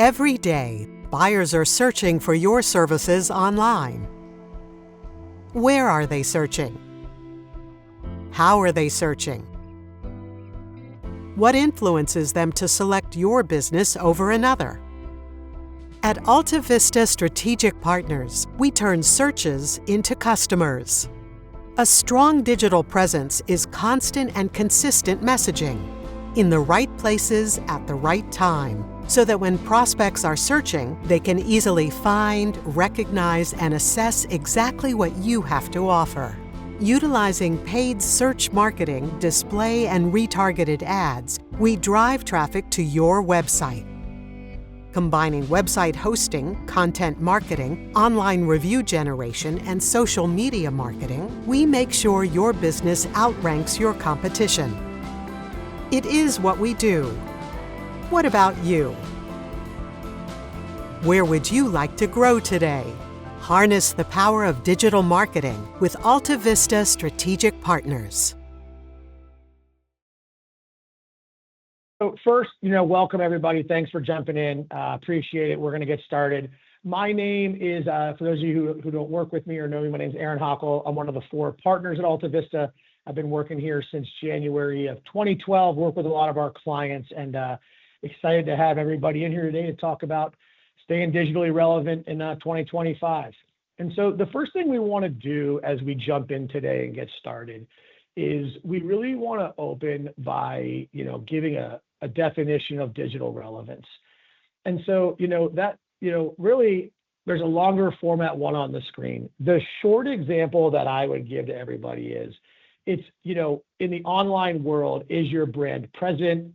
Every day, buyers are searching for your services online. Where are they searching? How are they searching? What influences them to select your business over another? At Alta Vista Strategic Partners, we turn searches into customers. A strong digital presence is constant and consistent messaging in the right places at the right time, so that when prospects are searching, they can easily find, recognize, and assess exactly what you have to offer. Utilizing paid search marketing, display, and retargeted ads, we drive traffic to your website. Combining website hosting, content marketing, online review generation, and social media marketing, we make sure your business outranks your competition. It is what we do. What about you? Where would you like to grow today? Harness the power of digital marketing with Alta Vista Strategic Partners. So first, welcome everybody. Thanks for jumping in. Appreciate it. We're going to get started. My name is, for those of you who don't work with me or know me, my name is Aaron Hockel. I'm one of the 4 partners at Alta Vista. I've been working here since January of 2012, work with a lot of our clients, and excited to have everybody in here today to talk about staying digitally relevant in 2025. And so the first thing we want to do as we jump in today and get started is we really want to open by, giving a definition of digital relevance. And so, really there's a longer format one on the screen. The short example that I would give to everybody is, it's, in the online world, is your brand present?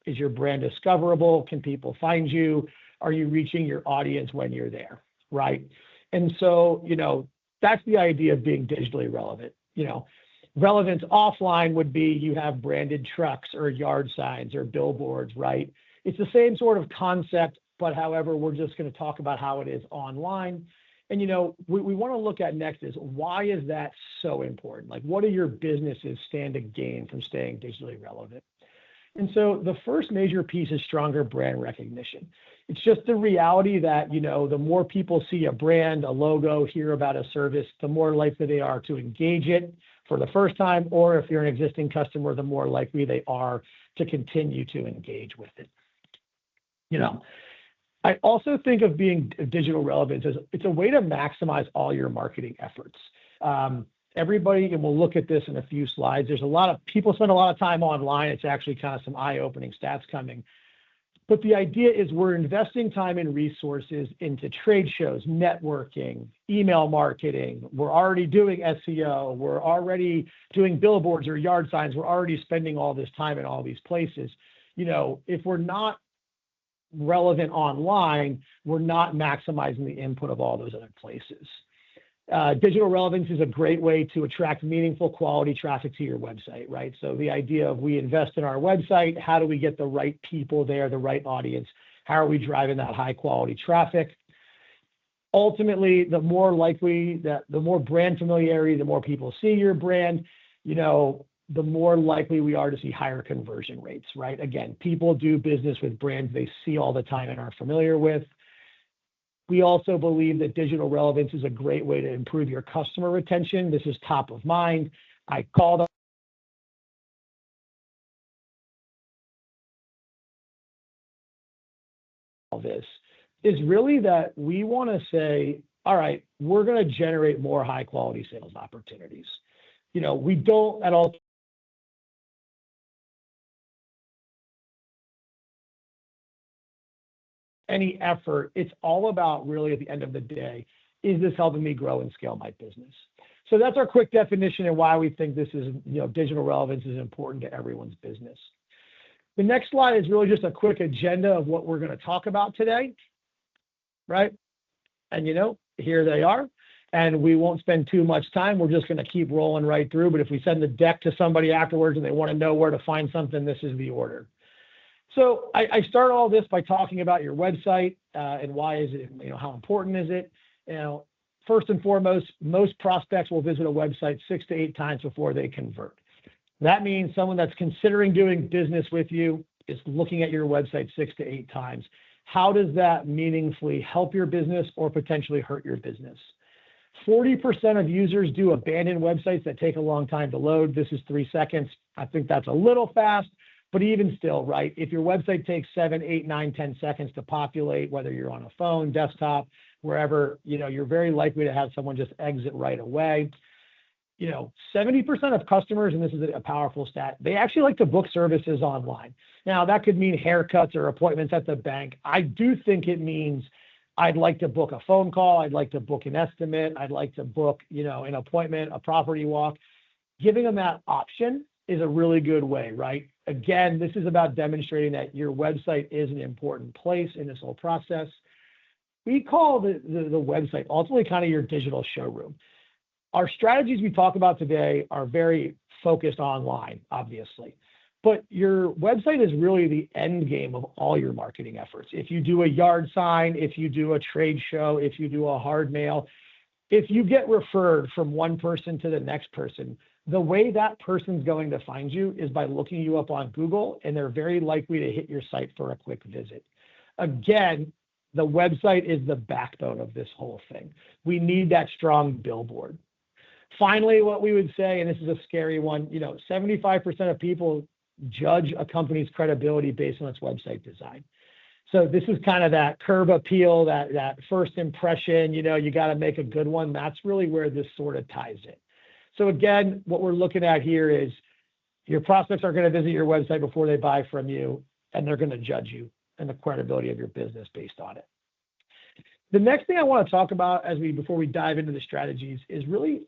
Is your brand discoverable? Can people find you? Are you reaching your audience when you're there, right? And so, that's the idea of being digitally relevant. Relevance offline would be you have branded trucks or yard signs or billboards, right? It's the same sort of concept, but however, we're just going to talk about how it is online. And, we want to look at next is, why is that so important? Like, what do your businesses stand to gain from staying digitally relevant? And so the first major piece is stronger brand recognition. It's just the reality that, the more people see a brand, a logo, hear about a service, the more likely they are to engage it for the first time, or if you're an existing customer, the more likely they are to continue to engage with it. I also think of being digital relevance as it's a way to maximize all your marketing efforts. Everybody, and we'll look at this in a few slides, there's a lot of people spend a lot of time online. It's actually kind of some eye-opening stats coming. But the idea is we're investing time and resources into trade shows, networking, email marketing. We're already doing SEO. We're already doing billboards or yard signs. We're already spending all this time in all these places. If we're not relevant online, we're not maximizing the input of all those other places. Digital relevance is a great way to attract meaningful quality traffic to your website, right? So the idea of we invest in our website, how do we get the right people there, the right audience? How are we driving that high quality traffic? Ultimately, the more brand familiarity, the more people see your brand, the more likely we are to see higher conversion rates, right? Again, people do business with brands they see all the time and are familiar with. We also believe that digital relevance is a great way to improve your customer retention. This is top of mind. I called all this is really that we want to say, all right, we're going to generate more high quality sales opportunities. We don't at all any effort. It's all about really at the end of the day, is this helping me grow and scale my business? So that's our quick definition and why we think this is, digital relevance is important to everyone's business. The next slide is really just a quick agenda of what we're going to talk about today, right? And here they are. And we won't spend too much time. We're just going to keep rolling right through. But if we send the deck to somebody afterwards and they want to know where to find something, this is the order. So I start all this by talking about your website and why is it, how important is it? First and foremost, most prospects will visit a website 6 to 8 times before they convert. That means someone that's considering doing business with you is looking at your website 6 to 8 times. how does that meaningfully help your business or potentially hurt your business? 40% of users do abandon websites that take a long time to load. This is 3 seconds. I think that's a little fast, but even still, right? If your website takes 7, 8, 9, 10 seconds to populate, whether you're on a phone, desktop, wherever, you're very likely to have someone just exit right away. 70% of customers, and this is a powerful stat, they actually like to book services online. Now, that could mean haircuts or appointments at the bank. I do think it means I'd like to book a phone call. I'd like to book an estimate. I'd like to book, an appointment, a property walk. Giving them that option is a really good way, right? Again, this is about demonstrating that your website is an important place in this whole process. We call the website ultimately kind of your digital showroom. Our strategies we talk about today are very focused online, obviously, but your website is really the end game of all your marketing efforts. If you do a yard sign, if you do a trade show, if you do a hard mail, if you get referred from one person to the next person, the way that person's going to find you is by looking you up on Google, and they're very likely to hit your site for a quick visit. Again, the website is the backbone of this whole thing. We need that strong billboard. Finally, what we would say, and this is a scary one, 75% of people judge a company's credibility based on its website design. So this is kind of that curb appeal, that first impression, you got to make a good one. That's really where this sort of ties in. So again, what we're looking at here is your prospects are going to visit your website before they buy from you, and they're going to judge you and the credibility of your business based on it. The next thing I want to talk about before we dive into the strategies is really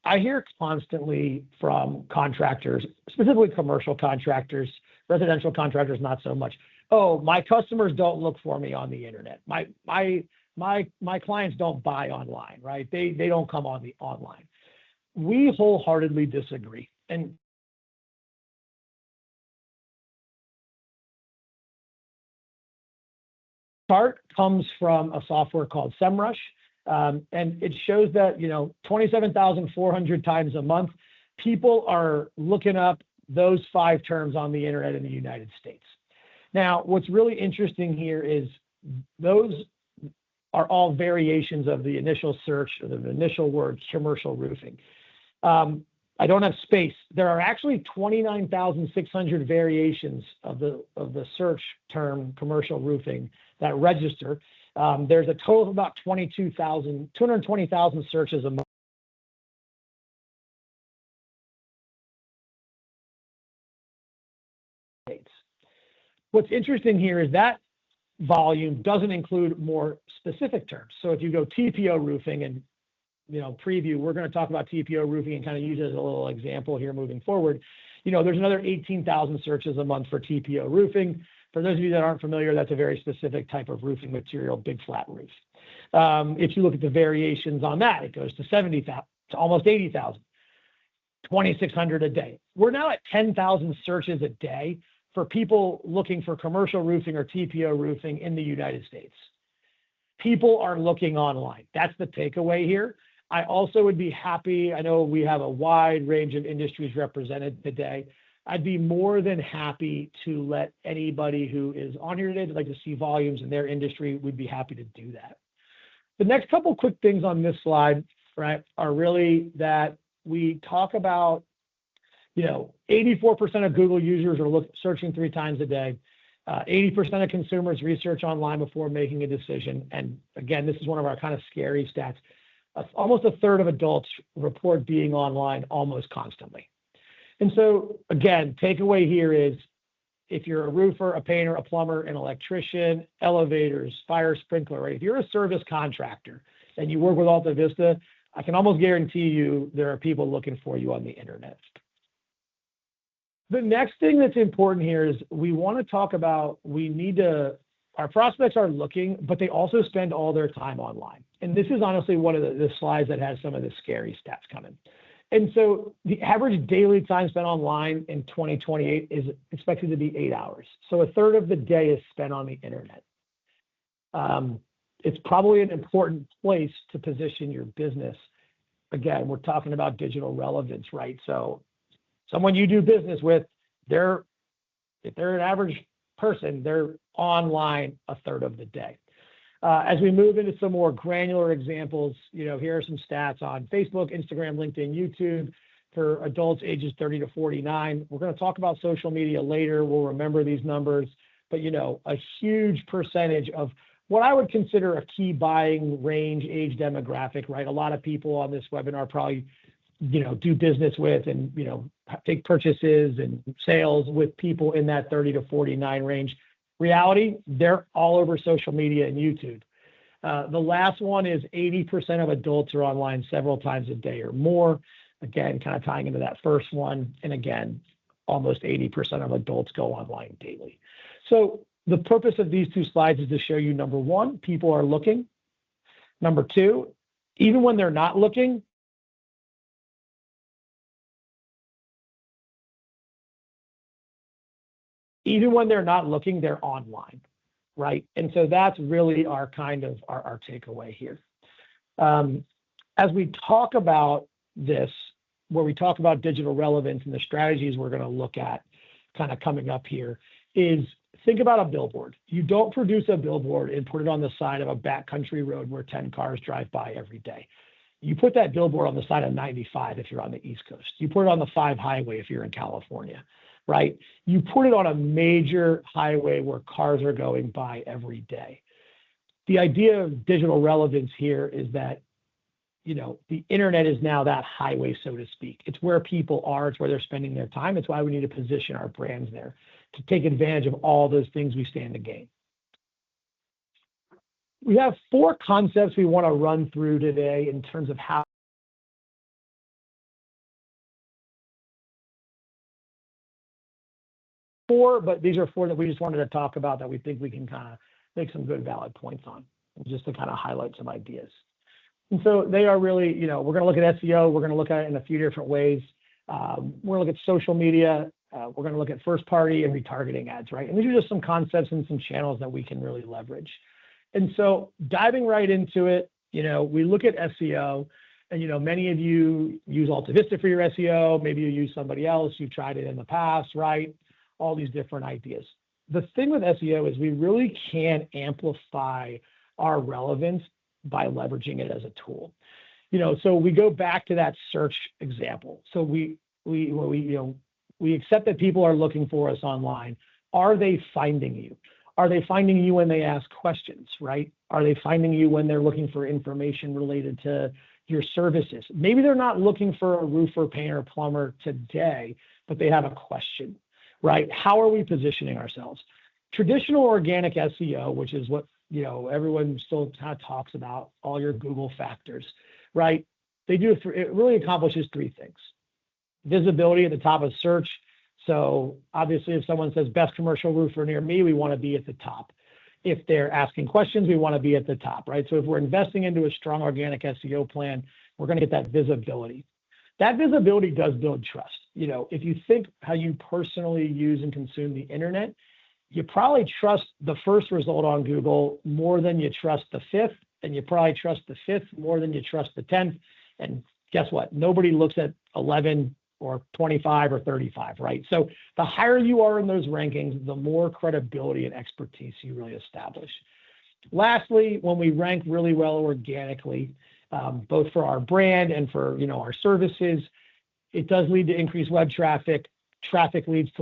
I hear constantly from contractors, specifically commercial contractors, residential contractors, not so much. Oh, my customers don't look for me on the internet. My clients don't buy online, right? They don't come on the online. We wholeheartedly disagree. And chart comes from a software called SEMrush. And it shows that, 27,400 times a month, people are looking up those 5 terms on the internet in the United States. Now, what's really interesting here is those are all variations of the initial search or the initial word commercial roofing. I don't have space. There are actually 29,600 variations of the search term commercial roofing that register. There's a total of about 220,000 searches a month. What's interesting here is that volume doesn't include more specific terms. So if you go TPO roofing and preview, we're going to talk about TPO roofing and kind of use it as a little example here moving forward. There's another 18,000 searches a month for TPO roofing. For those of you that aren't familiar, that's a very specific type of roofing material, big flat roofs. If you look at the variations on that, it goes to 70,000, to almost 80,000, 2,600 a day. We're now at 10,000 searches a day for people looking for commercial roofing or TPO roofing in the United States. People are looking online. That's the takeaway here. I also would be happy, I know we have a wide range of industries represented today. I'd be more than happy to let anybody who is on here today, like to see volumes in their industry, we'd be happy to do that. The next couple quick things on this slide, right, are really that we talk about, 84% of Google users are searching 3 times a day. 80% of consumers research online before making a decision. And again, this is one of our kind of scary stats. Almost a third of adults report being online almost constantly. And so again, takeaway here is if you're a roofer, a painter, a plumber, an electrician, elevators, fire sprinkler, right? If you're a service contractor and you work with Alta Vista, I can almost guarantee you there are people looking for you on the internet. The next thing that's important here is we want to talk about, our prospects are looking, but they also spend all their time online. And this is honestly one of the slides that has some of the scary stats coming. And so the average daily time spent online in 2028 is expected to be 8 hours. So a third of the day is spent on the internet. It's probably an important place to position your business. Again, we're talking about digital relevance, right? So someone you do business with, if they're an average person, they're online a third of the day. As we move into some more granular examples, here are some stats on Facebook, Instagram, LinkedIn, YouTube for adults ages 30 to 49. We're going to talk about social media later. We'll remember these numbers, but a huge percentage of what I would consider a key buying range age demographic, right? A lot of people on this webinar probably, do business with and, take purchases and sales with people in that 30 to 49 range. Reality, they're all over social media and YouTube. The last one is 80% of adults are online several times a day or more. Again, kind of tying into that first one. And again, almost 80% of adults go online daily. So the purpose of these two slides is to show you, number one, people are looking. Number two, even when they're not looking, they're online, right? And so that's really our our takeaway here. As we talk about this, where we talk about digital relevance and the strategies we're going to look at kind of coming up here, is think about a billboard. You don't produce a billboard and put it on the side of a backcountry road where 10 cars drive by every day. You put that billboard on the side of 95 if you're on the East Coast. You put it on the 5 highway if you're in California, right? You put it on a major highway where cars are going by every day. The idea of digital relevance here is that, the internet is now that highway, so to speak. It's where people are. It's where they're spending their time. It's why we need to position our brands there to take advantage of all those things we stand to gain. We have 4 concepts we want to run through today in terms of how but these are 4 that we just wanted to talk about that we think we can kind of make some good, valid points on, just to kind of highlight some ideas. And so they are really, we're going to look at SEO. We're going to look at it in a few different ways. We're going to look at social media. We're going to look at first party and retargeting ads, right? And these are just some concepts and some channels that we can really leverage. And so diving right into it, we look at SEO, and, many of you use AltaVista for your SEO. Maybe you use somebody else. You've tried it in the past, right? All these different ideas. The thing with SEO is we really can amplify our relevance by leveraging it as a tool. So we go back to that search example. So we accept that people are looking for us online. Are they finding you? Are they finding you when they ask questions, right? Are they finding you when they're looking for information related to your services? Maybe they're not looking for a roofer, painter, plumber today, but they have a question, right? How are we positioning ourselves? Traditional organic SEO, which is what everyone still kind of talks about, all your Google factors, right? It really accomplishes 3 things. Visibility at the top of search. So obviously, if someone says best commercial roofer near me, we want to be at the top. If they're asking questions, we want to be at the top, right? So if we're investing into a strong organic SEO plan, we're going to get that visibility. That visibility does build trust. If you think how you personally use and consume the internet, you probably trust the first result on Google more than you trust the 5th, and you probably trust the 5th more than you trust the 10th. And guess what? Nobody looks at 11 or 25 or 35, right? So the higher you are in those rankings, the more credibility and expertise you really establish. Lastly, when we rank really well organically, both for our brand and for our services, it does lead to increased web traffic. Traffic leads to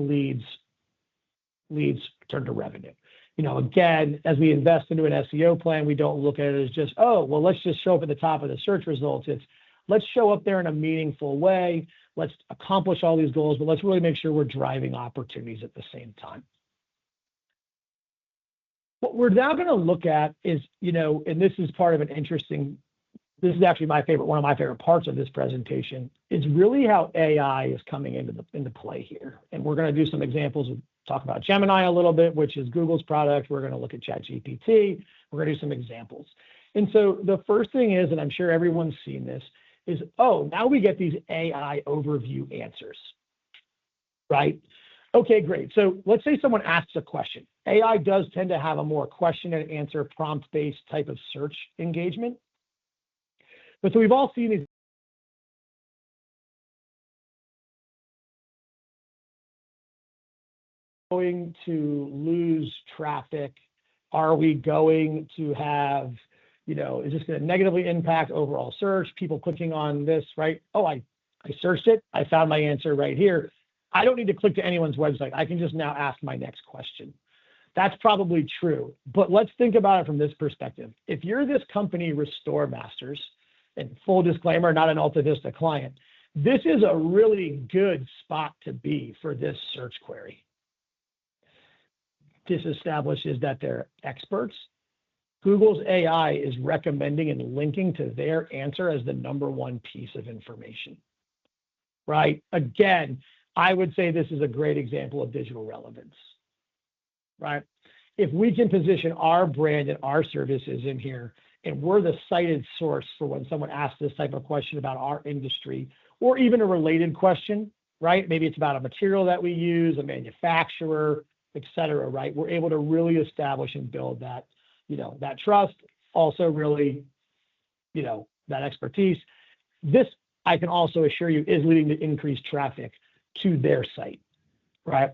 leads turn to revenue. Again, as we invest into an SEO plan, we don't look at it as just, let's just show up at the top of the search results. It's let's show up there in a meaningful way. Let's accomplish all these goals, but let's really make sure we're driving opportunities at the same time. What we're now going to look at is, and this is part of this is actually one of my favorite parts of this presentation, is really how AI is coming into play here. And we're going to do some examples. We'll talk about Gemini a little bit, which is Google's product. We're going to look at ChatGPT. We're going to do some examples. And so the first thing is, and I'm sure everyone's seen this, is, now we get these AI overview answers, right? Okay, great. So let's say someone asks a question. AI does tend to have a more question and answer prompt-based type of search engagement. But so we've all seen these going to lose traffic? Are we going to have, is this going to negatively impact overall search? People clicking on this, right? Oh, I searched it. I found my answer right here. I don't need to click to anyone's website. I can just now ask my next question. That's probably true. But let's think about it from this perspective. If you're this company, Restore Masters, and full disclaimer, not an AltaVista client, this is a really good spot to be for this search query. This establishes that they're experts. Google's AI is recommending and linking to their answer as the number one piece of information, right? Again, I would say this is a great example of digital relevance, right? If we can position our brand and our services in here, and we're the cited source for when someone asks this type of question about our industry, or even a related question, right? Maybe it's about a material that we use, a manufacturer, et cetera, right? We're able to really establish and build that, that trust, also really, that expertise. This, I can also assure you, is leading to increased traffic to their site, right?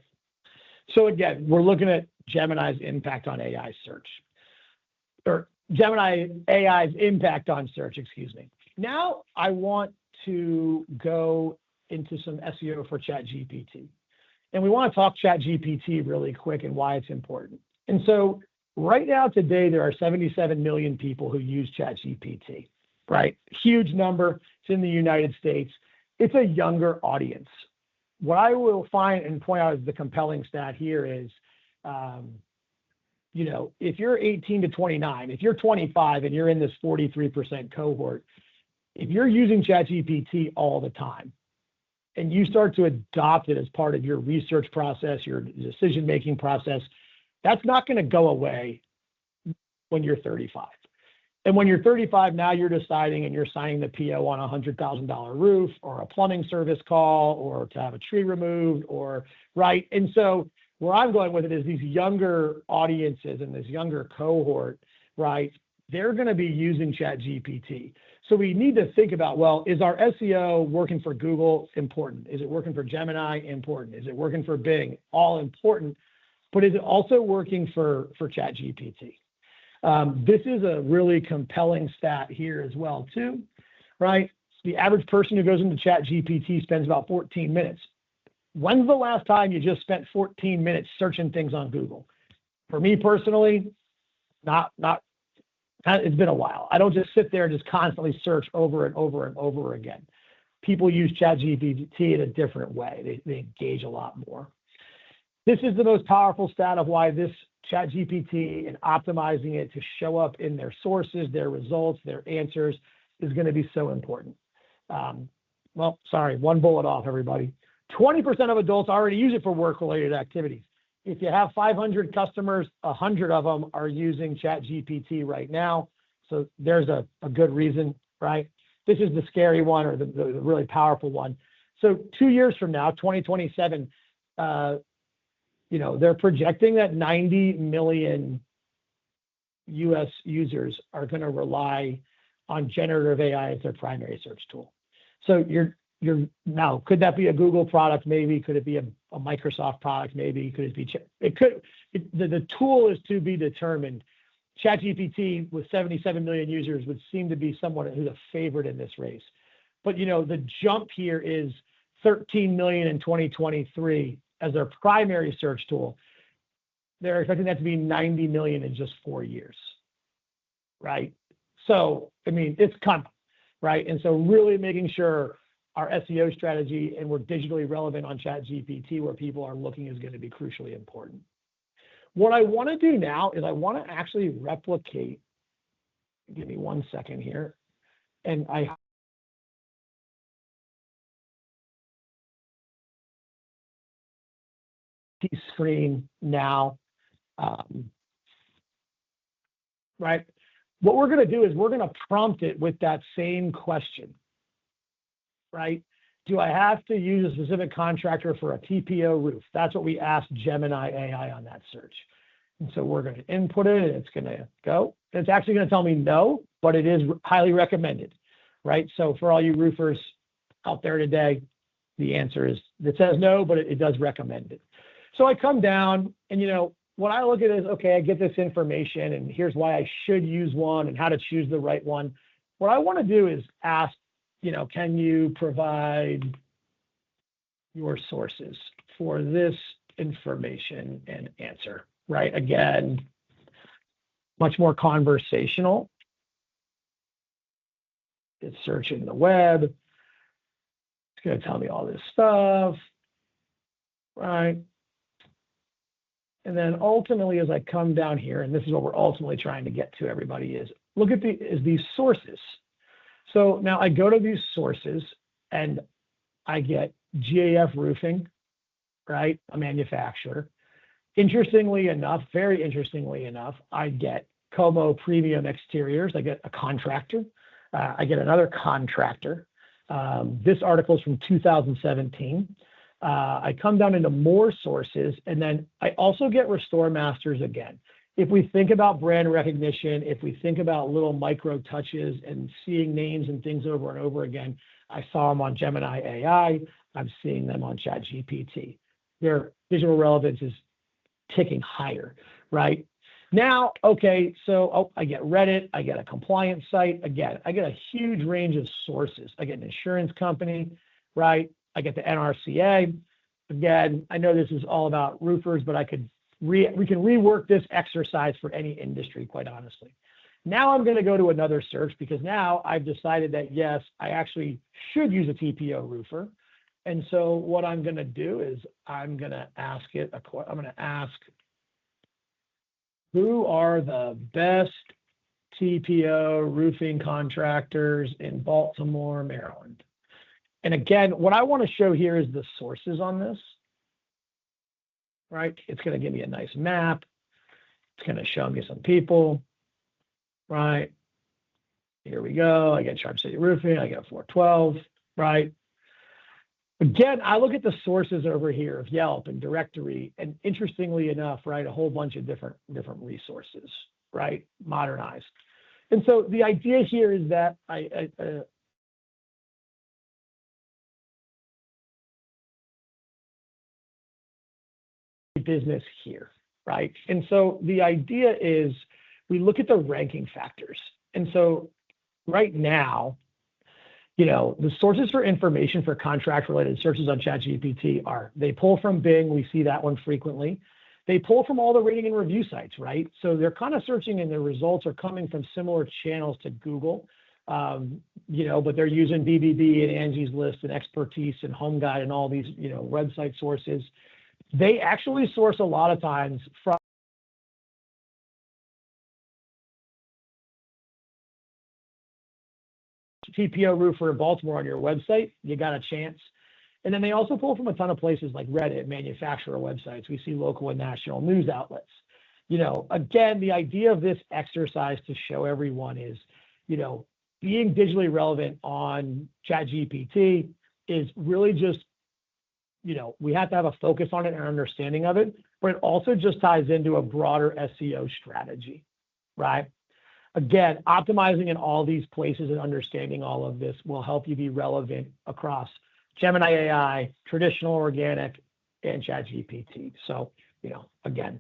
So again, we're looking at Gemini's impact on AI search, or Gemini AI's impact on search, excuse me. Now I want to go into some SEO for ChatGPT. And we want to talk ChatGPT really quick and why it's important. And so right now today, there are 77 million people who use ChatGPT, right? Huge number. It's in the United States. It's a younger audience. What I will find and point out as the compelling stat here is, if you're 18 to 29, if you're 25 and you're in this 43% cohort, if you're using ChatGPT all the time and you start to adopt it as part of your research process, your decision-making process, that's not going to go away when you're 35. And when you're 35, now you're deciding and you're signing the PO on a $100,000 roof or a plumbing service call or to have a tree removed or, right? And so where I'm going with it is these younger audiences and this younger cohort, right? They're going to be using ChatGPT. So we need to think about, well, is our SEO working for Google? Important. Is it working for Gemini? Important. Is it working for Bing? All important. But is it also working for ChatGPT? This is a really compelling stat here as well, too, right? The average person who goes into ChatGPT spends about 14 minutes. When's the last time you just spent 14 minutes searching things on Google? For me personally, it's been a while. I don't just sit there and just constantly search over and over and over again. People use ChatGPT in a different way. They engage a lot more. This is the most powerful stat of why this ChatGPT and optimizing it to show up in their sources, their results, their answers is going to be so important. One bullet off, everybody. 20% of adults already use it for work-related activities. If you have 500 customers, 100 of them are using ChatGPT right now. So there's a good reason, right? This is the scary one or the really powerful one. So 2 years from now, 2027, they're projecting that 90 million US users are going to rely on generative AI as their primary search tool. So now, could that be a Google product? Maybe. Could it be a Microsoft product? Maybe. Could it be? The tool is to be determined. ChatGPT with 77 million users would seem to be someone who's a favorite in this race. But the jump here is 13 million in 2023 as their primary search tool. They're expecting that to be 90 million in just 4 years, right? So, it's coming, right? And so really making sure our SEO strategy and we're digitally relevant on ChatGPT where people are looking is going to be crucially important. What I want to do now is I want to actually replicate, give me 1 second here, and I screen now, right? What we're going to do is we're going to prompt it with that same question, right? Do I have to use a specific contractor for a TPO roof? That's what we asked Gemini AI on that search. And so we're going to input it and it's going to go. It's actually going to tell me no, but it is highly recommended, right? So for all you roofers out there today, the answer is, it says no, but it does recommend it. So I come down and, what I look at is, okay, I get this information and here's why I should use one and how to choose the right one. What I want to do is ask, can you provide your sources for this information and answer, right? Again, much more conversational. It's searching the web. It's going to tell me all this stuff, right? And then ultimately, as I come down here, and this is what we're ultimately trying to get to, everybody, is look at these sources. So now I go to these sources and I get GAF Roofing, right? A manufacturer. Interestingly enough, very interestingly enough, I get Como Premium Exteriors. I get a contractor. I get another contractor. This article is from 2017. I come down into more sources, and then I also get Restore Masters again. If we think about brand recognition, if we think about little micro touches and seeing names and things over and over again, I saw them on Gemini AI. I'm seeing them on ChatGPT. Their visual relevance is ticking higher, right? Now, okay, so I get Reddit, I get a compliance site. Again, I get a huge range of sources. I get an insurance company, right? I get the NRCA. Again, I know this is all about roofers, but we can rework this exercise for any industry, quite honestly. Now I'm going to go to another search because now I've decided that, yes, I actually should use a TPO roofer. And so what I'm going to do is I'm going to ask, who are the best TPO roofing contractors in Baltimore, Maryland? And again, what I want to show here is the sources on this, right? It's going to give me a nice map. It's going to show me some people, right? Here we go. I get Charm City Roofing. I get 412, right? Again, I look at the sources over here of Yelp and directory, and interestingly enough, right, a whole bunch of different resources, right, modernized. And so the idea here is that business here, right? And so the idea is we look at the ranking factors. And so right now, the sources for information for contract-related searches on ChatGPT they pull from Bing. We see that one frequently. They pull from all the rating and review sites, right? So they're kind of searching and their results are coming from similar channels to Google, but they're using BBB and Angie's List and Expertise and Home Guide and all these, website sources. They actually source a lot of times from TPO roofer in Baltimore on your website, you got a chance. And then they also pull from a ton of places like Reddit, manufacturer websites. We see local and national news outlets. Again, the idea of this exercise to show everyone is, being digitally relevant on ChatGPT is really just, we have to have a focus on it and understanding of it, but it also just ties into a broader SEO strategy, right? Again, optimizing in all these places and understanding all of this will help you be relevant across Gemini AI, traditional organic, and ChatGPT. So, again,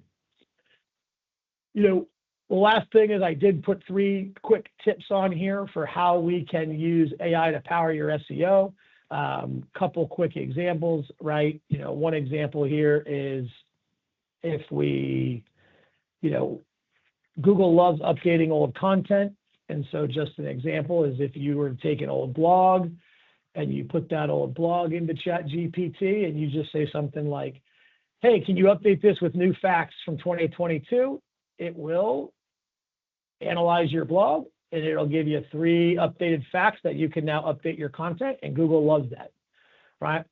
the last thing is I did put 3 quick tips on here for how we can use AI to power your SEO. Couple quick examples, right? One example here is if we, Google loves updating old content. And so just an example is if you were to take an old blog and you put that old blog into ChatGPT and you just say something like, hey, can you update this with new facts from 2022? It will analyze your blog and it'll give you 3 updated facts that you can now update your content, and Google loves that, right?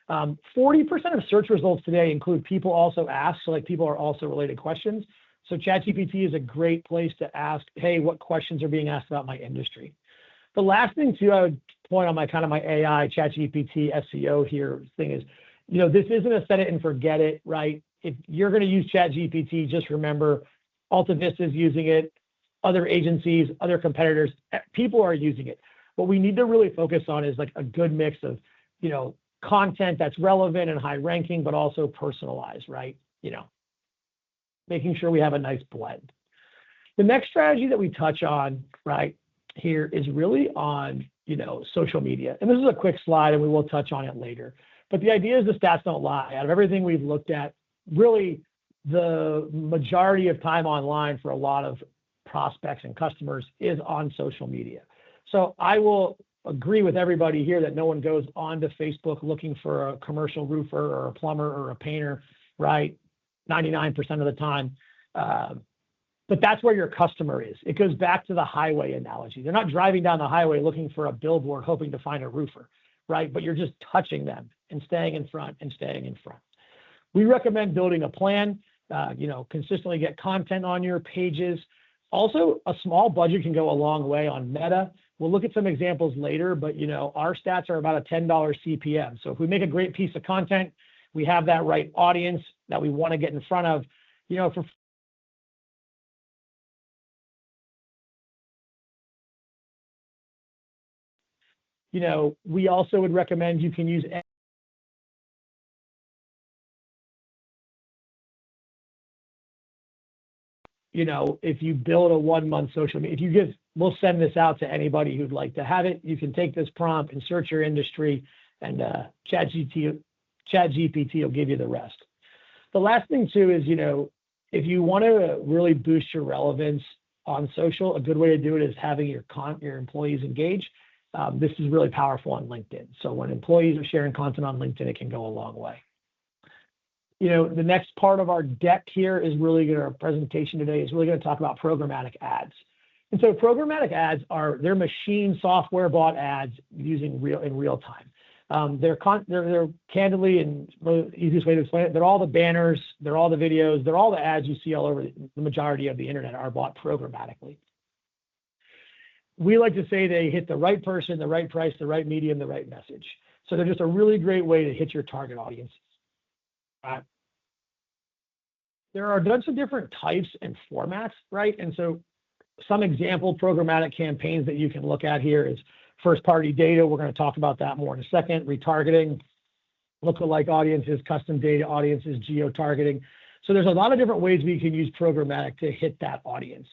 40% of search results today include people also asked, so like people are also related questions. So ChatGPT is a great place to ask, hey, what questions are being asked about my industry? The last thing too, I would point on my AI ChatGPT SEO here thing is, this isn't a set it and forget it, right? If you're going to use ChatGPT, just remember Alta Vista is using it, other agencies, other competitors, people are using it. What we need to really focus on is like a good mix of, content that's relevant and high ranking, but also personalized, right? Making sure we have a nice blend. The next strategy that we touch on right here is really on, social media. And this is a quick slide and we will touch on it later. But the idea is the stats don't lie. Out of everything we've looked at, really the majority of time online for a lot of prospects and customers is on social media. So I will agree with everybody here that no one goes onto Facebook looking for a commercial roofer or a plumber or a painter, right? 99% of the time. But that's where your customer is. It goes back to the highway analogy. They're not driving down the highway looking for a billboard hoping to find a roofer, right? But you're just touching them and staying in front and staying in front. We recommend building a plan, consistently get content on your pages. Also, a small budget can go a long way on Meta. We'll look at some examples later, but our stats are about a $10 CPM. So if we make a great piece of content, we have that right audience that we want to get in front of, for we also would recommend you can use if you build a 1 month social media, we'll send this out to anybody who'd like to have it. You can take this prompt and search your industry, and ChatGPT will give you the rest. The last thing too is, if you want to really boost your relevance on social, a good way to do it is having your employees engage. This is really powerful on LinkedIn. So when employees are sharing content on LinkedIn, it can go a long way. The next part of our deck here is our presentation today is really going to talk about programmatic ads. And so programmatic ads they're machine software bought ads using in real time. They're candidly, and the easiest way to explain it, they're all the banners, they're all the videos, they're all the ads you see all over the majority of the internet are bought programmatically. We like to say they hit the right person, the right price, the right medium, the right message. So they're just a really great way to hit your target audience. There are a bunch of different types and formats, right? And so some example programmatic campaigns that you can look at here is first-party data. We're going to talk about that more in a second. Retargeting, lookalike audiences, custom data audiences, geo-targeting. So there's a lot of different ways we can use programmatic to hit that audience.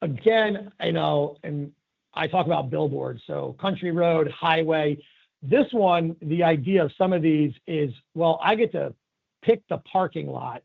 Again, and I talk about billboards, so country road, highway. This one, the idea of some of these is, I get to pick the parking lot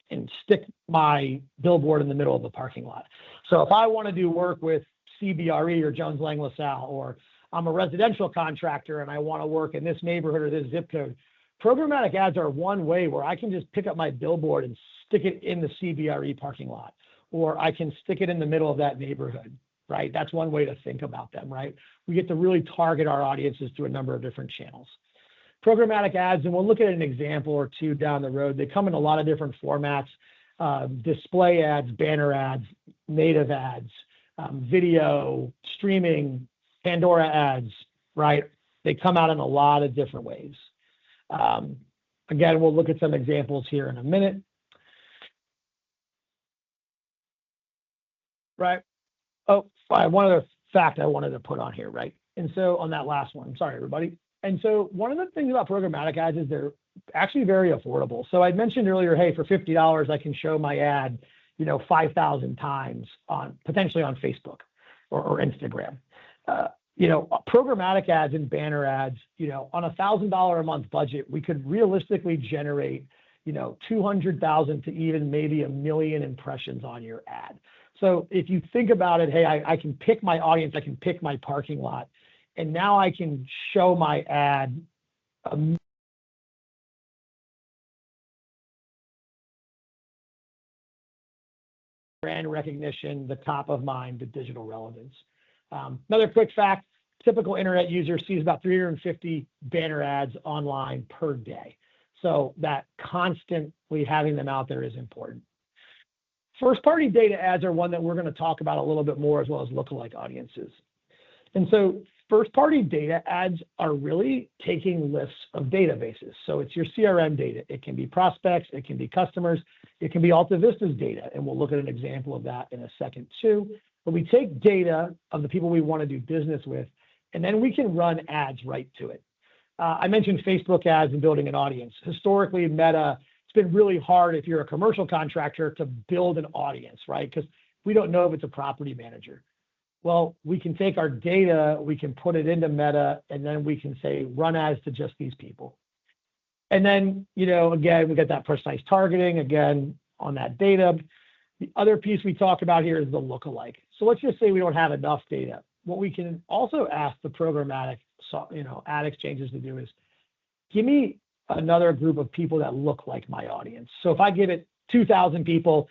and stick my billboard in the middle of the parking lot. So if I want to do work with CBRE or Jones Lang LaSalle, or I'm a residential contractor and I want to work in this neighborhood or this zip code, programmatic ads are one way where I can just pick up my billboard and stick it in the CBRE parking lot, or I can stick it in the middle of that neighborhood, right? That's one way to think about them, right? We get to really target our audiences through a number of different channels. Programmatic ads, and we'll look at an example or two down the road. They come in a lot of different formats: display ads, banner ads, native ads, video, streaming, Pandora ads, right? They come out in a lot of different ways. Again, we'll look at some examples here in a minute. Right. One other fact I wanted to put on here, right? And so on that last one, sorry, everybody. And so one of the things about programmatic ads is they're actually very affordable. So I mentioned earlier, hey, for $50, I can show my ad, 5,000 times potentially on Facebook or Instagram. Programmatic ads and banner ads, on a $1,000 a month budget, we could realistically generate, 200,000 to even maybe 1 million impressions on your ad. So if you think about it, hey, I can pick my audience, I can pick my parking lot, and now I can show my ad brand recognition, the top of mind, the digital relevance. Another quick fact, typical internet user sees about 350 banner ads online per day. So that constantly having them out there is important. First-party data ads are one that we're going to talk about a little bit more, as well as lookalike audiences. And so first-party data ads are really taking lists of databases. So it's your CRM data. It can be prospects. It can be customers. It can be AltaVista's data. And we'll look at an example of that in a second too. But we take data of the people we want to do business with, and then we can run ads right to it. I mentioned Facebook ads and building an audience. Historically, Meta, it's been really hard if you're a commercial contractor to build an audience, right? Because we don't know if it's a property manager. Well, we can take our data, we can put it into Meta, and then we can say, run ads to just these people. And then, again, we get that personalized targeting, again, on that data. The other piece we talk about here is the lookalike. So let's just say we don't have enough data. What we can also ask the programmatic, ad exchanges to do is, give me another group of people that look like my audience. So if I give it 2,000 people,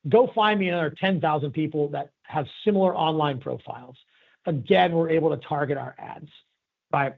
go find me another 10,000 people that have similar online profiles. Again, we're able to target our ads, right?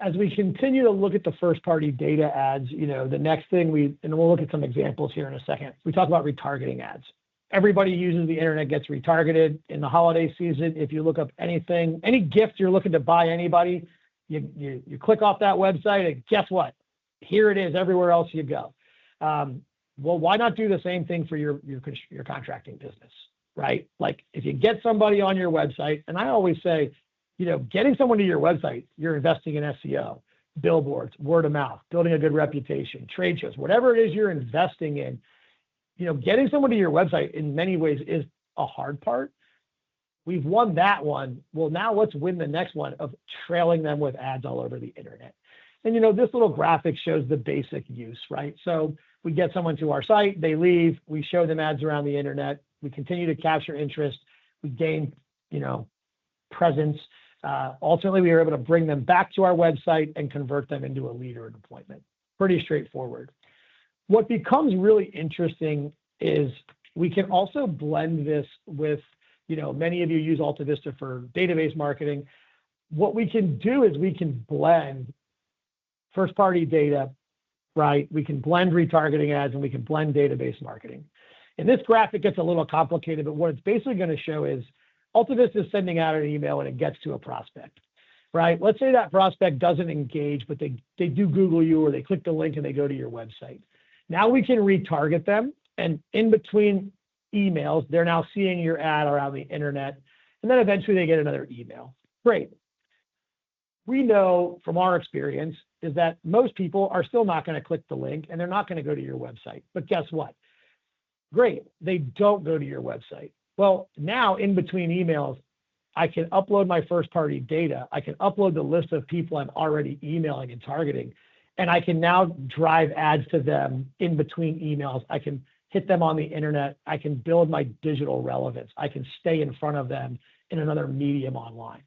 As we continue to look at the first-party data ads, the next thing and we'll look at some examples here in a second, we talk about retargeting ads. Everybody uses the internet gets retargeted in the holiday season. If you look up anything, any gift you're looking to buy anybody, you click off that website and guess what? Here it is everywhere else you go. Well, why not do the same thing for your contracting business, right? Like if you get somebody on your website, and I always say, getting someone to your website, you're investing in SEO, billboards, word of mouth, building a good reputation, trade shows, whatever it is you're investing in, getting someone to your website in many ways is a hard part. We've won that one. Well, now let's win the next one of trailing them with ads all over the internet. And, this little graphic shows the basic use, right? So we get someone to our site, they leave, we show them ads around the internet, we continue to capture interest, we gain, presence. Ultimately, we are able to bring them back to our website and convert them into a lead or an appointment. Pretty straightforward. What becomes really interesting is we can also blend this with, many of you use AltaVista for database marketing. What we can do is we can blend first-party data, right? We can blend retargeting ads and we can blend database marketing. And this graphic gets a little complicated, but what it's basically going to show is AltaVista is sending out an email and it gets to a prospect, right? Let's say that prospect doesn't engage, but they do Google you or they click the link and they go to your website. Now we can retarget them, and in between emails, they're now seeing your ad around the internet, and then eventually they get another email. Great. We know from our experience is that most people are still not going to click the link and they're not going to go to your website. But guess what? Great. They don't go to your website. Well, now in between emails, I can upload my first-party data. I can upload the list of people I'm already emailing and targeting, and I can now drive ads to them in between emails. I can hit them on the internet. I can build my digital relevance. I can stay in front of them in another medium online.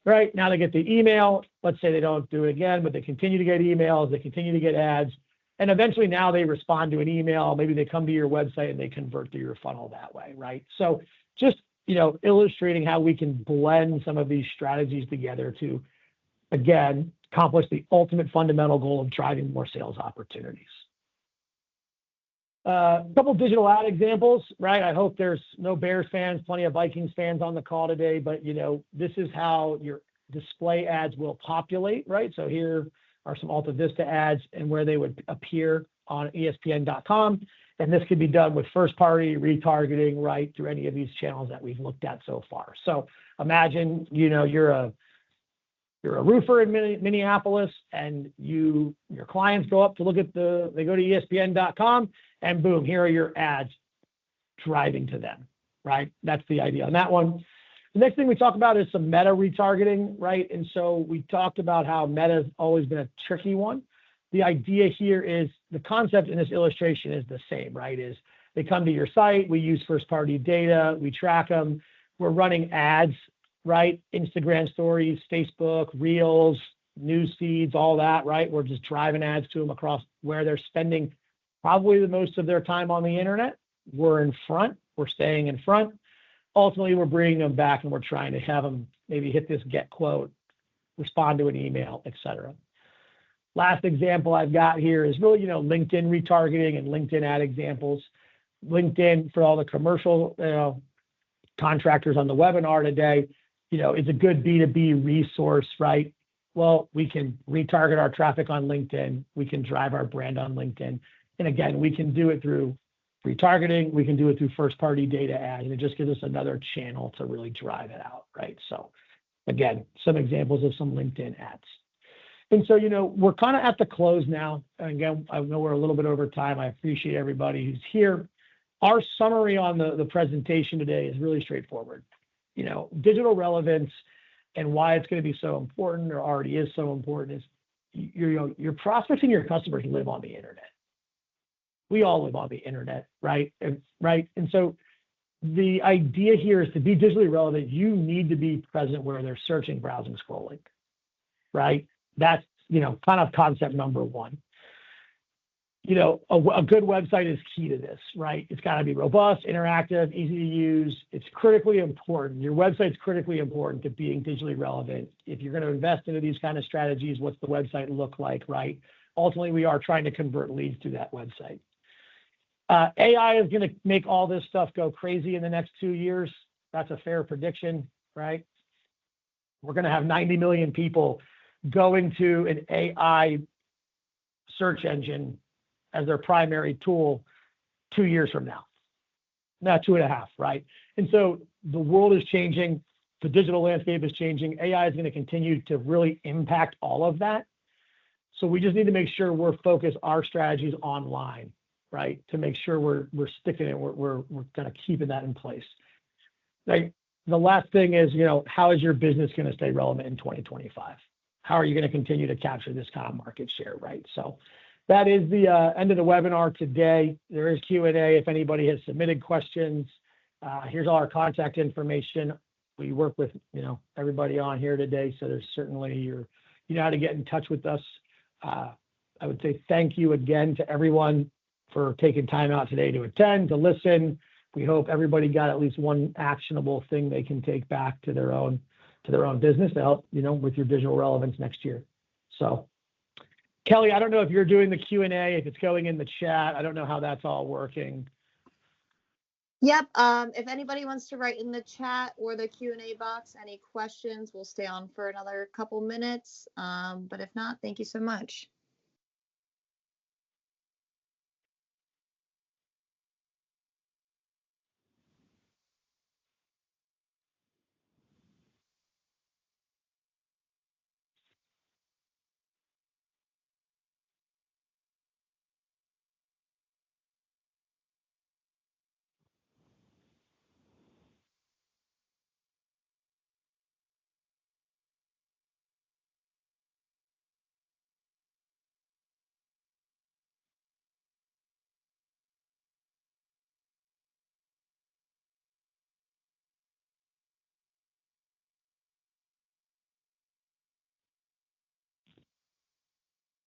Right now they get the email. Let's say they don't do it again, but they continue to get emails. They continue to get ads. And eventually now they respond to an email. Maybe they come to your website and they convert to your funnel that way, right? So just, illustrating how we can blend some of these strategies together to, again, accomplish the ultimate fundamental goal of driving more sales opportunities. A couple digital ad examples, right? I hope there's no Bears fans, plenty of Vikings fans on the call today, but this is how your display ads will populate, right? So here are some AltaVista ads and where they would appear on ESPN.com. And this could be done with first party retargeting, right, through any of these channels that we've looked at so far. So imagine, you're a roofer in Minneapolis and your clients go up to look at they go to ESPN.com and boom, here are your ads driving to them, right? That's the idea on that one. The next thing we talk about is some meta retargeting, right? And so we talked about how meta has always been a tricky one. The idea here is the concept in this illustration is the same, right? Is they come to your site, we use first-party data, we track them, we're running ads, right? Instagram stories, Facebook, Reels, news feeds, all that, right? We're just driving ads to them across where they're spending probably the most of their time on the internet. We're in front, we're staying in front. Ultimately, we're bringing them back and we're trying to have them maybe hit this get quote, respond to an email, et cetera. Last example I've got here is really, LinkedIn retargeting and LinkedIn ad examples. LinkedIn, for all the commercial contractors on the webinar today, is a good B2B resource, right? Well, we can retarget our traffic on LinkedIn. We can drive our brand on LinkedIn. And again, we can do it through retargeting. We can do it through first-party data ads. And it just gives us another channel to really drive it out, right? So Again, some examples of some LinkedIn ads. And so, we're kind of at the close now. And again, I know we're a little bit over time. I appreciate everybody who's here. Our summary on the presentation today is really straightforward. Digital relevance and why it's going to be so important, or already is so important, is your prospects and your customers live on the internet. We all live on the internet, right? And so the idea here is to be digitally relevant, you need to be present where they're searching, browsing, scrolling, right? That's, kind of concept number one. A good website is key to this, right? It's got to be robust, interactive, easy to use. It's critically important. Your website's critically important to being digitally relevant. If you're going to invest into these kind of strategies, what's the website look like, right? Ultimately, we are trying to convert leads to that website. AI is going to make all this stuff go crazy in the next 2 years. That's a fair prediction, right? We're going to have 90 million people going to an AI search engine as their primary tool 2 years from now. Not 2.5, right? And so the world is changing. The digital landscape is changing. AI is going to continue to really impact all of that. So we just need to make sure we're focused our strategies online, right? To make sure we're sticking it, we're kind of keeping that in place. Like, the last thing is, how is your business going to stay relevant in 2025? How are you going to continue to capture this kind of market share, right? So that is the end of the webinar today. There is Q&A if anybody has submitted questions. Here's all our contact information. We work with, everybody on here today, so there's certainly you know how to get in touch with us. I would say thank you again to everyone for taking time out today to attend, to listen. We hope everybody got at least one actionable thing they can take back to their own business to help, with your digital relevance next year. So, Kelly, I don't know if you're doing the Q&A, if it's going in the chat. I don't know how that's all working. Yep. If anybody wants to write in the chat or the Q&A box any questions, we'll stay on for another couple minutes. But if not, thank you so much.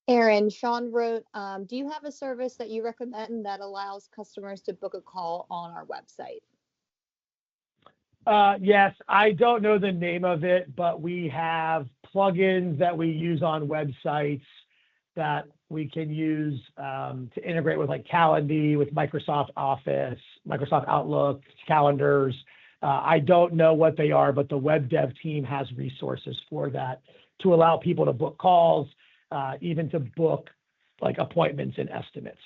Aaron, Sean wrote, do you have a service that you recommend that allows customers to book a call on our website? Yes, I don't know the name of it, but we have plugins that we use on websites that we can use to integrate with, like Calendly, with Microsoft Office, Microsoft Outlook, calendars. I don't know what they are, but the web dev team has resources for that to allow people to book calls, even to book like appointments and estimates.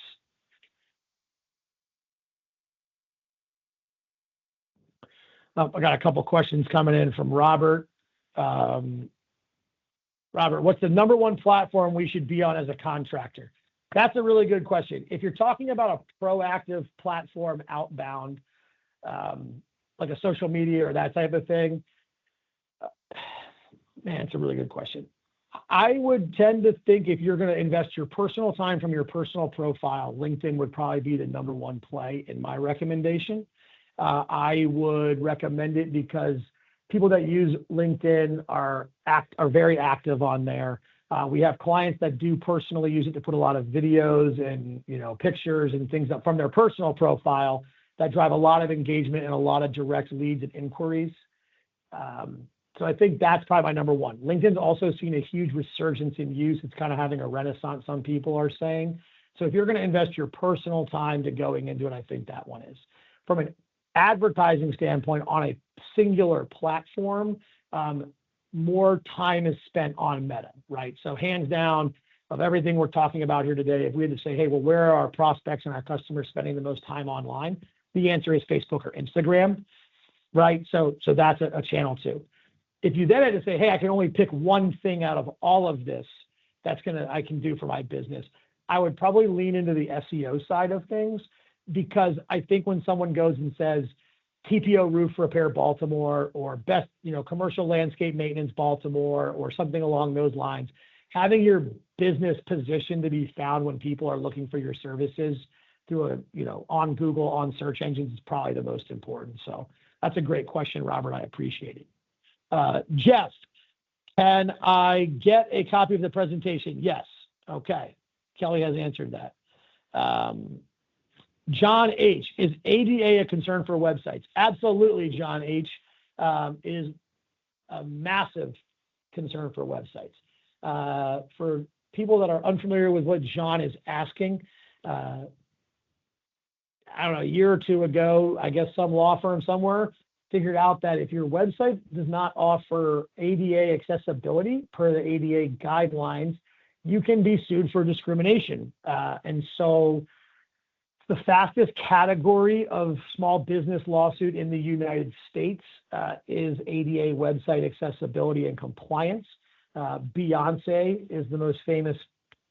I got a couple questions coming in from Robert. Robert, what's the number one platform we should be on as a contractor? That's a really good question. If you're talking about a proactive platform outbound, like a social media or that type of thing, man, it's a really good question. I would tend to think if you're going to invest your personal time from your personal profile, LinkedIn would probably be the number one play in my recommendation. I would recommend it because people that use LinkedIn are very active on there. We have clients that do personally use it to put a lot of videos and pictures and things up from their personal profile that drive a lot of engagement and a lot of direct leads and inquiries. So I think that's probably my number one. LinkedIn's also seen a huge resurgence in use. It's kind of having a renaissance, some people are saying. So if you're going to invest your personal time to going into it, I think that one is. From an advertising standpoint on a singular platform, more time is spent on Meta, right? So hands down, of everything we're talking about here today, if we had to say, hey, well, where are our prospects and our customers spending the most time online? The answer is Facebook or Instagram, right? So that's a channel too. If you then had to say, hey, I can only pick one thing out of all of this I can do for my business, I would probably lean into the SEO side of things, because I think when someone goes and says TPO roof repair Baltimore, or best, commercial landscape maintenance Baltimore, or something along those lines, having your business positioned to be found when people are looking for your services through on Google, on search engines, is probably the most important. So that's a great question, Robert. I appreciate it. Jeff, can I get a copy of the presentation? Yes. Okay. Kelly has answered that. John H., is ADA a concern for websites? Absolutely, John H. Is a massive concern for websites. For people that are unfamiliar with what John is asking, I don't know, a year or two ago, I guess some law firm somewhere figured out that if your website does not offer ADA accessibility per the ADA guidelines, you can be sued for discrimination. And so the fastest category of small business lawsuit in the United States is ADA website accessibility and compliance. Beyonce is the most famous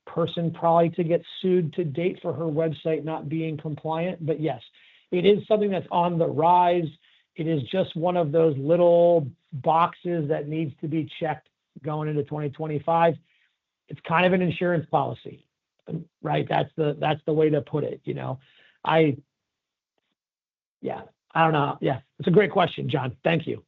person probably to get sued to date for her website not being compliant. But yes, it is something that's on the rise. It is just one of those little boxes that needs to be checked going into 2025. It's kind of an insurance policy, right? That's the way to put it. I don't know. Yeah, it's a great question, John. Thank you.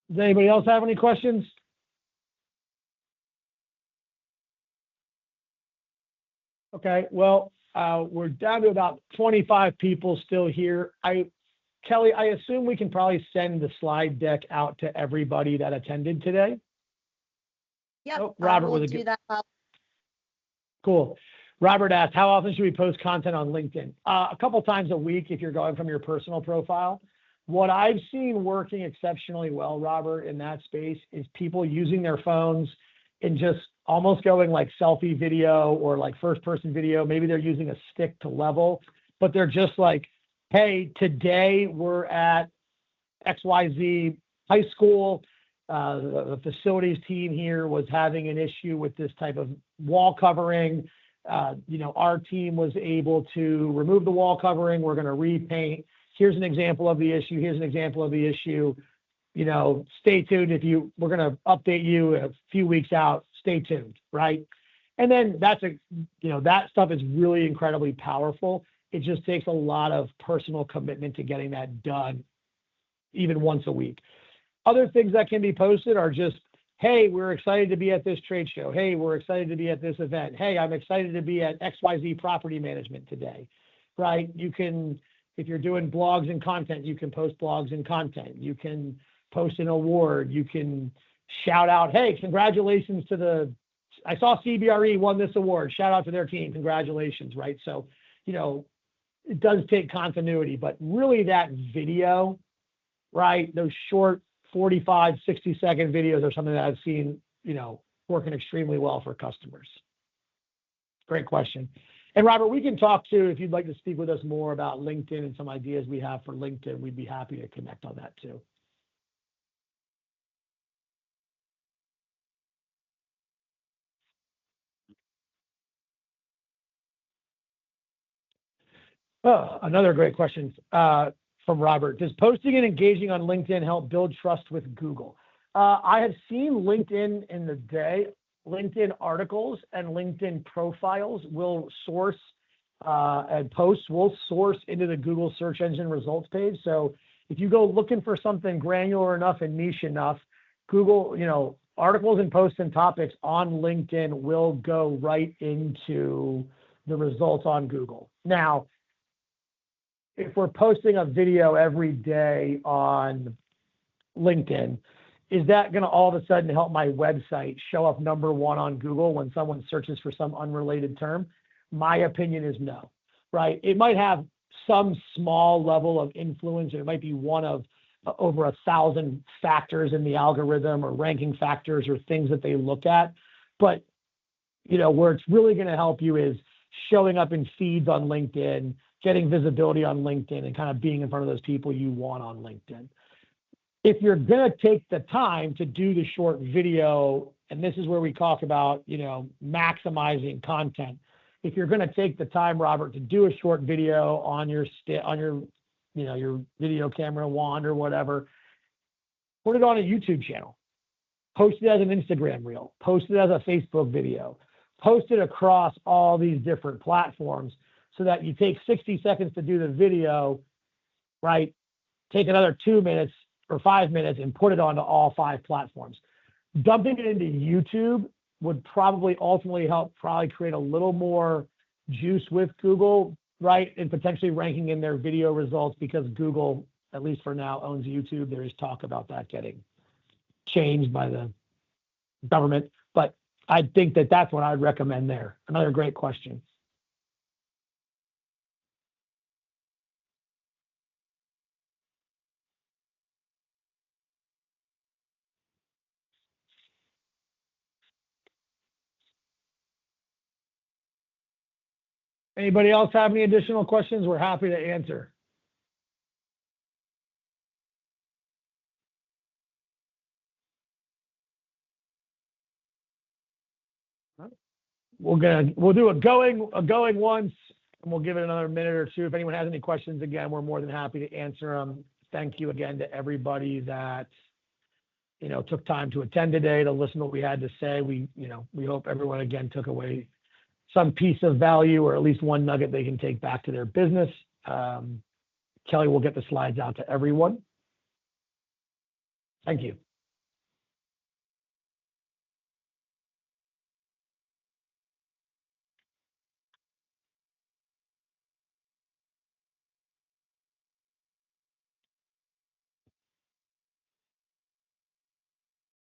Does anybody else have any questions? Okay, well, we're down to about 25 people still here. Kelly, I assume we can probably send the slide deck out to everybody that attended today. Yep, Oh, Robert we'll with do that. Cool. Robert asked, how often should we post content on LinkedIn? A couple times a week if you're going from your personal profile. What I've seen working exceptionally well, Robert, in that space is people using their phones and just almost going like selfie video or like first person video. Maybe they're using a stick to level, but they're just like, hey, today we're at XYZ high school. The facilities team here was having an issue with this type of wall covering. Our team was able to remove the wall covering. We're going to repaint. Here's an example of the issue. Here's an example of the issue. Stay tuned. We're going to update you a few weeks out. Stay tuned, right? And then that stuff is really incredibly powerful. It just takes a lot of personal commitment to getting that done, even once a week. Other things that can be posted are just, hey, we're excited to be at this trade show. Hey, we're excited to be at this event. Hey, I'm excited to be at XYZ Property Management today, right? You can, if you're doing blogs and content, you can post blogs and content. You can post an award. You can shout out, hey, congratulations I saw CBRE won this award. Shout out to their team. Congratulations, right? So, it does take continuity, but really that video, right? Those short 45, 60-second videos are something that I've seen, working extremely well for customers. Great question. And Robert, we can talk too, if you'd like to speak with us more about LinkedIn and some ideas we have for LinkedIn, we'd be happy to connect on that too. Oh, another great question from Robert. Does posting and engaging on LinkedIn help build trust with Google? I have seen LinkedIn in the day. LinkedIn articles and LinkedIn profiles will source and posts will source into the Google search engine results page. So if you go looking for something granular enough and niche enough, Google, articles and posts and topics on LinkedIn will go right into the results on Google. Now, if we're posting a video every day on LinkedIn, is that going to all of a sudden help my website show up number one on Google when someone searches for some unrelated term? My opinion is no, right? It might have some small level of influence. It might be one of over 1,000 factors in the algorithm or ranking factors or things that they look at. But, where it's really going to help you is showing up in feeds on LinkedIn, getting visibility on LinkedIn, and kind of being in front of those people you want on LinkedIn. If you're going to take the time to do the short video, and this is where we talk about, maximizing content. If you're going to take the time, Robert, to do a short video on your your video camera wand or whatever, put it on a YouTube channel, post it as an Instagram reel, post it as a Facebook video, post it across all these different platforms so that you take 60 seconds to do the video, right? Take another 2 minutes or 5 minutes and put it onto all 5 platforms. Dumping it into YouTube would probably ultimately help create a little more juice with Google, right? And potentially ranking in their video results, because Google, at least for now, owns YouTube. There is talk about that getting changed by the government. But I think that that's what I'd recommend there. Another great question. Anybody else have any additional questions? We're happy to answer. We'll do a going once, and we'll give it another minute or two. If anyone has any questions, again, we're more than happy to answer them. Thank you again to everybody that took time to attend today to listen to what we had to say. We hope everyone again took away some piece of value, or at least one nugget they can take back to their business. Kelly will get the slides out to everyone. Thank you.